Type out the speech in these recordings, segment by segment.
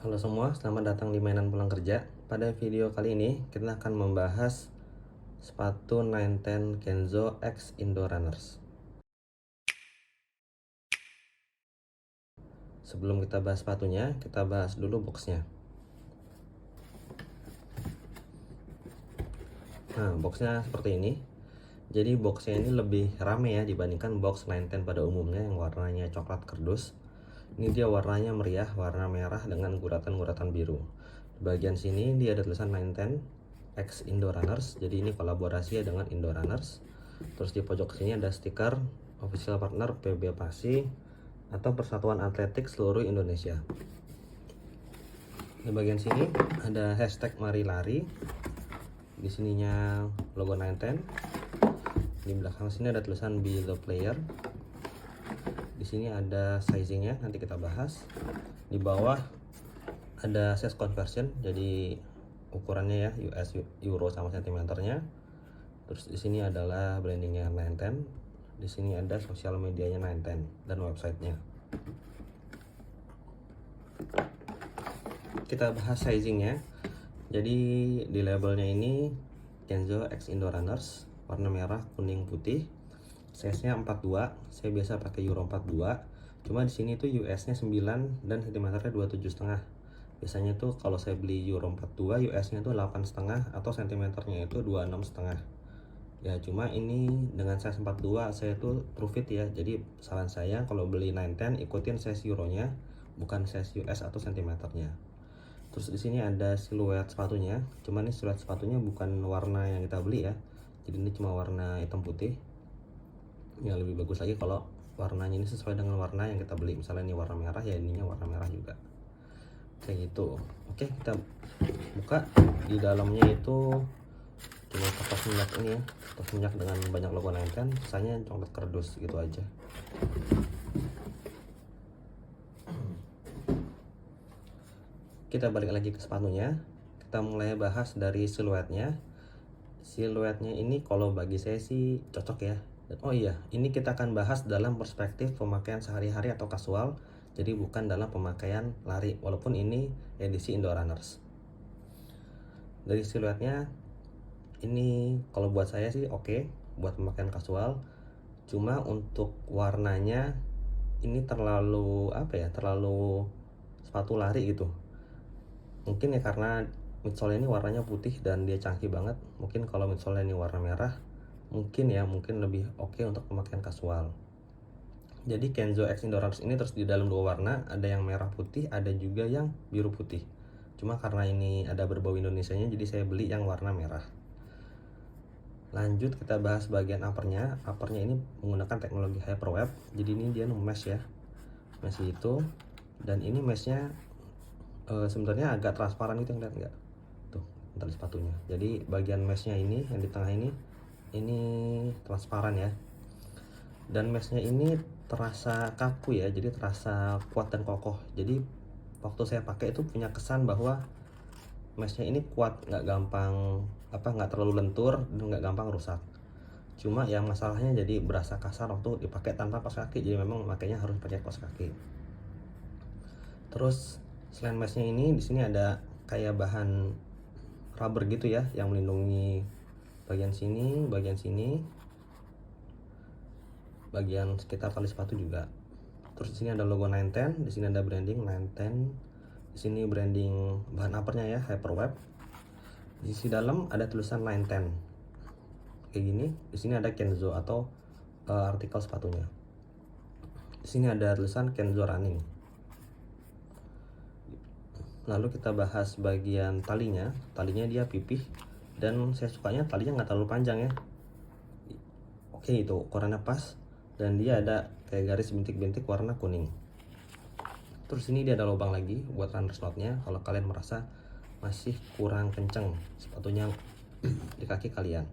Halo semua, selamat datang di Mainan Pulang Kerja. Pada video kali ini, kita akan membahas sepatu 910 Kenzo X Indo Runners. Sebelum kita bahas sepatunya, kita bahas dulu boxnya. Nah, boxnya seperti ini. Jadi boxnya ini lebih rame ya dibandingkan box 910 pada umumnya yang warnanya coklat kerdus. Ini dia warnanya meriah, warna merah dengan guratan-guratan biru. Di bagian sini dia ada tulisan 910 X Indo Runners. Jadi ini kolaborasi ya dengan Indo Runners. Terus di pojok sini ada stiker official partner PB Pasi atau Persatuan Atletik Seluruh Indonesia. Di bagian sini ada hashtag Mari Lari. Di sininya logo 910. Di belakang sini ada tulisan Be the Player. Di sini ada sizingnya, nanti kita bahas. Di bawah ada size conversion, jadi ukurannya ya US Euro sama sentimeternya. Terus di sini adalah brandingnya 910. Di sini ada sosial medianya 910 dan websitenya. Kita bahas sizingnya. Jadi di labelnya ini Kenzo X Indo Runners, warna merah, kuning, putih. Size-nya 42. Saya biasa pakai Euro 42. Cuma di sini tuh US-nya 9 dan sentimeternya 27,5. Biasanya tuh kalau saya beli Euro 42, US-nya tuh 8,5 atau sentimeternya itu 26,5. Ya cuma ini dengan size 42 saya tuh true fit ya. Jadi saran saya kalau beli 910 ikutin size Euronya, bukan size US atau sentimeternya. Terus di sini ada siluet sepatunya. Cuma ini siluet sepatunya bukan warna yang kita beli ya. Jadi ini cuma warna hitam putih. Ya lebih bagus lagi kalau warnanya ini sesuai dengan warna yang kita beli. Misalnya ini warna merah, ya ininya warna merah juga. Kayak gitu. Oke, kita buka. Di dalamnya itu cuma kertas minyak ini ya, kertas minyak dengan banyak logo 910. Sisanya coklat kardus gitu aja. Kita balik lagi ke sepatunya. Kita mulai bahas dari siluetnya. Siluetnya ini kalau bagi saya sih cocok ya. Oh iya, ini kita akan bahas dalam perspektif pemakaian sehari-hari atau kasual, jadi bukan dalam pemakaian lari, walaupun ini edisi Indo Runners. Dari siluetnya, ini kalau buat saya sih oke, buat pemakaian kasual. Cuma untuk warnanya, ini terlalu terlalu sepatu lari gitu. Mungkin ya karena midsole ini warnanya putih dan dia chunky banget. Mungkin kalau midsole ini warna merah, mungkin lebih oke untuk pemakaian kasual. Jadi Kenzo X Indo Runners ini terus di dalam dua warna, ada yang merah putih, ada juga yang biru putih. Cuma karena ini ada berbau Indonesianya, jadi saya beli yang warna merah. Lanjut kita bahas bagian uppernya. Uppernya ini menggunakan teknologi hyperweb. Jadi ini dia mesh ya, mesh itu. Dan ini meshnya sebenarnya agak transparan gitu, ngeliat nggak? Tuh, tali sepatunya. Jadi bagian meshnya ini yang di tengah ini transparan ya. Dan meshnya ini terasa kaku ya, jadi terasa kuat dan kokoh. Jadi waktu saya pakai itu punya kesan bahwa meshnya ini kuat, nggak terlalu lentur dan nggak gampang rusak. Cuma yang masalahnya jadi berasa kasar waktu dipakai tanpa kaos kaki, jadi memang makanya harus pakai kaos kaki. Terus selain meshnya ini, di sini ada kayak bahan rubber gitu ya, yang melindungi bagian sini, bagian sekitar tali sepatu juga. Terus di sini ada logo 910, di sini ada branding 910, di sini branding bahan uppernya ya, hyperweb. Di sisi dalam ada tulisan 910 kayak gini. Di sini ada Kenzo atau artikel sepatunya. Di sini ada tulisan Kenzo Running. Lalu kita bahas bagian talinya. Talinya dia pipih dan saya sukanya talinya nggak terlalu panjang ya. Oke, itu ukurannya pas dan dia ada kayak garis bintik-bintik warna kuning. Terus ini dia ada lubang lagi buat runner slotnya kalau kalian merasa masih kurang kenceng sepatunya di kaki kalian.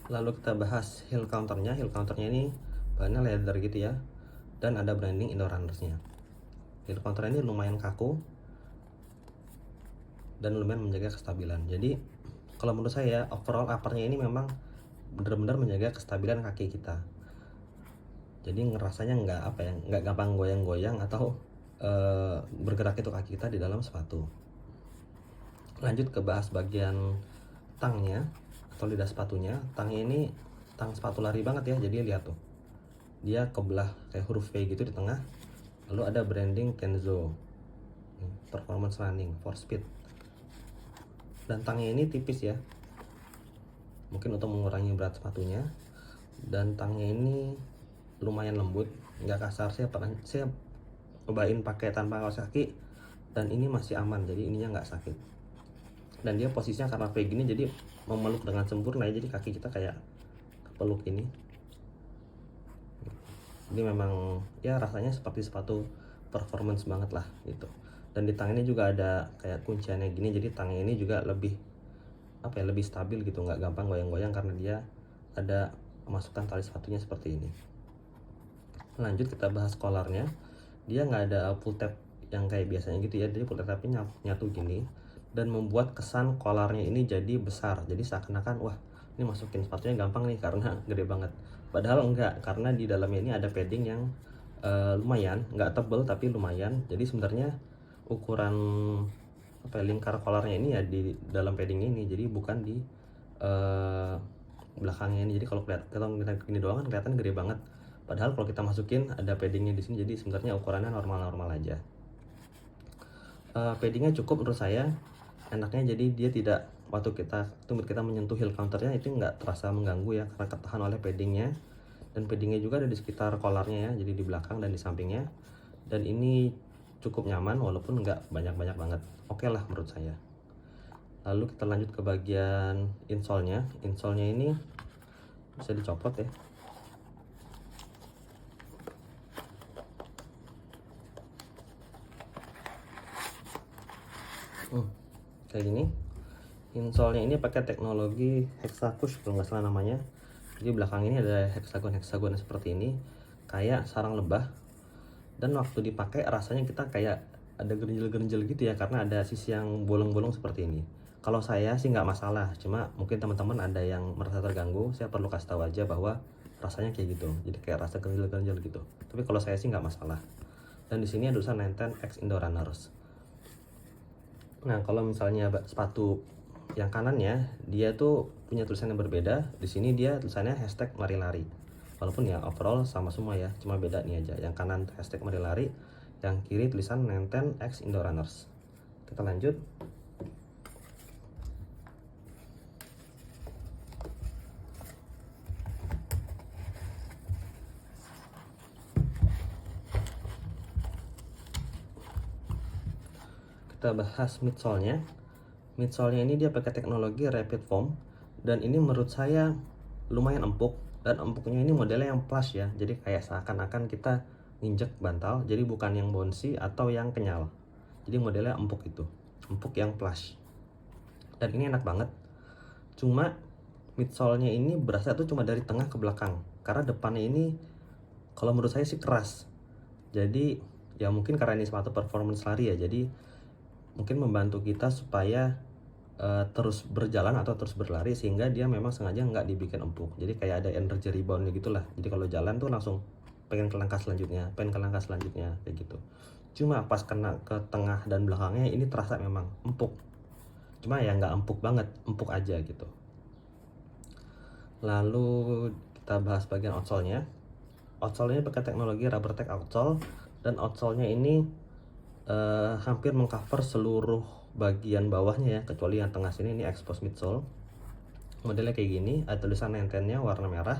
Lalu kita bahas heel counternya. Heel counternya ini bahannya leather gitu ya, dan ada branding Indo Runnersnya. Heel counter ini lumayan kaku dan lumayan menjaga kestabilan. Jadi kalau menurut saya overall uppernya ini memang benar-benar menjaga kestabilan kaki kita. Jadi ngerasanya nggak gampang goyang-goyang atau bergerak itu kaki kita di dalam sepatu. Lanjut ke bahas bagian tangnya atau lidah sepatunya. Tangnya ini tang sepatu lari banget ya, jadi lihat tuh, dia kebelah kayak huruf V gitu di tengah. Lalu ada branding Kenzo Performance Running for Speed, dan tangnya ini tipis ya, mungkin untuk mengurangi berat sepatunya. Dan tangnya ini lumayan lembut, nggak kasar. Saya cobain pakai tanpa kaos kaki dan ini masih aman, jadi ininya nggak sakit. Dan dia posisinya karena kayak gini jadi memeluk dengan sempurna ya, jadi kaki kita kayak peluk ini. Jadi memang ya rasanya seperti sepatu performance banget lah gitu. Dan di tang ini juga ada kayak kunciannya gini, jadi tangnya ini juga lebih apa ya, lebih stabil gitu, nggak gampang goyang-goyang karena dia ada memasukkan tali sepatunya seperti ini. Lanjut kita bahas collarnya. Dia nggak ada pull tab yang kayak biasanya gitu ya, jadi pull tabnya nyatu gini dan membuat kesan collarnya ini jadi besar, jadi seakan-akan wah ini masukin sepatunya gampang nih karena gede banget. Padahal enggak, karena di dalamnya ini ada padding yang lumayan, nggak tebel tapi lumayan. Jadi sebenarnya ukuran apa ya, lingkar collarnya ini ya di dalam padding ini, jadi bukan di belakangnya ini. Jadi kalau kelihatan gini doang kan kelihatan gede banget, padahal kalau kita masukin ada paddingnya di sini, jadi sebenarnya ukurannya normal-normal aja. Paddingnya cukup menurut saya, enaknya jadi dia tidak, waktu kita menyentuh heel counternya itu nggak terasa mengganggu ya, karena ketahan oleh paddingnya. Dan paddingnya juga ada di sekitar collarnya ya, jadi di belakang dan di sampingnya. Dan ini cukup nyaman walaupun nggak banyak-banyak banget, oke lah menurut saya. Lalu kita lanjut ke bagian insole-nya. Insole-nya ini bisa dicopot ya. Kayak gini. Insole-nya ini pakai teknologi Hexacush kalau nggak salah namanya. Jadi belakang ini ada heksagon seperti ini, kayak sarang lebah. Dan waktu dipakai rasanya kita kayak ada gerinjel-gerinjel gitu ya, karena ada sisi yang bolong-bolong seperti ini. Kalau saya sih nggak masalah, cuma mungkin teman-teman ada yang merasa terganggu. Saya perlu kasih tahu aja bahwa rasanya kayak gitu, jadi kayak rasa gerinjel-gerinjel gitu. Tapi kalau saya sih nggak masalah. Dan di sini ada tulisan 910X Indorunners. Nah kalau misalnya sepatu yang kanannya dia tuh punya tulisan yang berbeda. Di sini dia tulisannya #mari lari. Walaupun ya overall sama semua ya, cuma beda nih aja. Yang kanan #mari lari, yang kiri tulisan 910X Indorunners. Kita lanjut. Kita bahas midsole-nya. Midsole-nya ini dia pakai teknologi rapid foam, dan ini menurut saya lumayan empuk, dan empuknya ini modelnya yang plush ya, jadi kayak seakan-akan kita nginjek bantal, jadi bukan yang bouncy atau yang kenyal. Jadi modelnya empuk itu, empuk yang plush, dan ini enak banget. Cuma midsole-nya ini berasa tuh cuma dari tengah ke belakang, karena depannya ini kalau menurut saya sih keras. Jadi ya mungkin karena ini sepatu performance lari ya, jadi mungkin membantu kita supaya terus berjalan atau terus berlari, sehingga dia memang sengaja nggak dibikin empuk. Jadi kayak ada energy reboundnya gitulah. Jadi kalau jalan tuh langsung pengen ke langkah selanjutnya, kayak gitu. Cuma pas kena ke tengah dan belakangnya ini terasa memang empuk. Cuma ya nggak empuk banget, empuk aja gitu. Lalu kita bahas bagian outsole-nya. Outsole-nya pakai teknologi rubber tag outsole, dan outsole-nya ini hampir mengcover seluruh bagian bawahnya ya, kecuali yang tengah sini, ini exposed midsole. Modelnya kayak gini, ada tulisan 910-nya warna merah.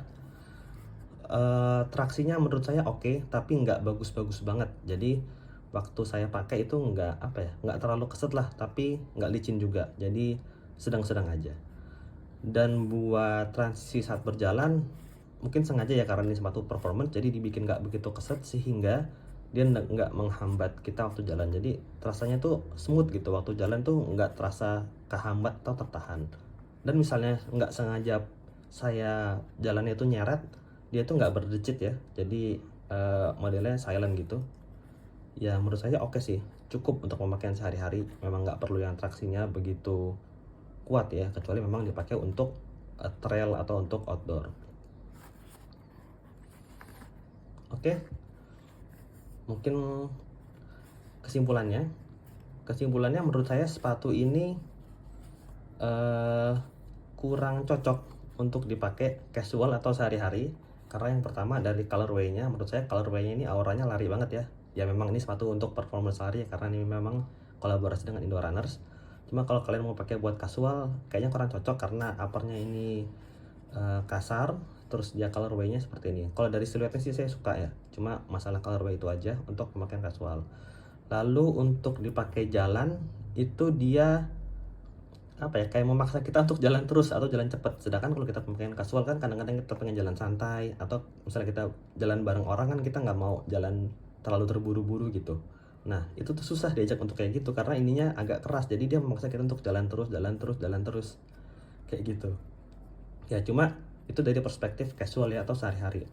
Traksinya menurut saya oke, tapi nggak bagus-bagus banget. Jadi waktu saya pakai itu nggak apa ya, nggak terlalu keset lah, tapi nggak licin juga, jadi sedang-sedang aja. Dan buat transisi saat berjalan mungkin sengaja ya, karena ini sepatu performance, jadi dibikin nggak begitu keset sehingga dia nggak menghambat kita waktu jalan. Jadi rasanya tuh smooth gitu, waktu jalan tuh nggak terasa kehambat atau tertahan. Dan misalnya nggak sengaja saya jalannya itu nyeret, dia tuh nggak berdecit ya, jadi modelnya silent gitu ya. Menurut saya oke sih, cukup untuk pemakaian sehari-hari. Memang nggak perlu yang traksinya begitu kuat ya, kecuali memang dipakai untuk trail atau untuk outdoor. Oke, mungkin kesimpulannya menurut saya sepatu ini kurang cocok untuk dipakai casual atau sehari-hari, karena yang pertama dari colorway-nya, menurut saya colorway-nya ini auranya lari banget ya. Ya memang ini sepatu untuk performance lari ya, karena ini memang kolaborasi dengan Indo Runners. Cuma kalau kalian mau pakai buat casual kayaknya kurang cocok karena uppernya ini kasar, terus dia colorway-nya seperti ini. Kalau dari siluetnya sih saya suka ya, cuma masalah colorway itu aja untuk pemakaian casual. Lalu untuk dipakai jalan itu dia apa ya, kayak memaksa kita untuk jalan terus atau jalan cepat. Sedangkan kalau kita pemakaian casual kan kadang-kadang kita pengen jalan santai, atau misalnya kita jalan bareng orang kan kita nggak mau jalan terlalu terburu-buru gitu. Nah itu tuh susah diajak untuk kayak gitu karena ininya agak keras, jadi dia memaksa kita untuk jalan terus kayak gitu ya. Cuma itu dari perspektif casual ya atau sehari-hari.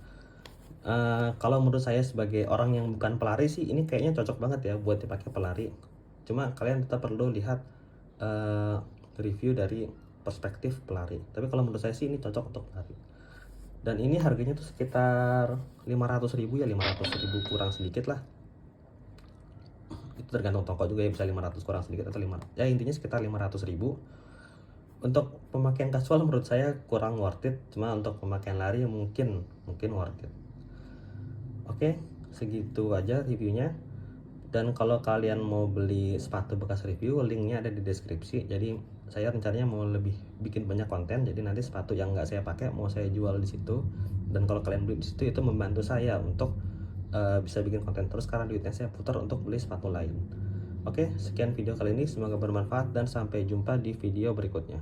Kalau menurut saya sebagai orang yang bukan pelari sih ini kayaknya cocok banget ya buat dipakai pelari. Cuma kalian tetap perlu lihat review dari perspektif pelari. Tapi kalau menurut saya sih ini cocok untuk pelari. Dan ini harganya tuh sekitar 500.000 ya, 500.000 kurang sedikit lah. Itu tergantung toko juga ya, bisa 500 kurang sedikit atau 500. Ya intinya sekitar 500.000. Untuk pemakaian casual menurut saya kurang worth it. Cuma untuk pemakaian lari mungkin worth it. Oke, segitu aja reviewnya. Dan kalau kalian mau beli sepatu bekas review, linknya ada di deskripsi. Jadi saya rencananya mau lebih bikin banyak konten. Jadi nanti sepatu yang nggak saya pakai mau saya jual di situ. Dan kalau kalian beli di situ itu membantu saya untuk bisa bikin konten terus karena duitnya saya putar untuk beli sepatu lain. Oke, sekian video kali ini. Semoga bermanfaat dan sampai jumpa di video berikutnya.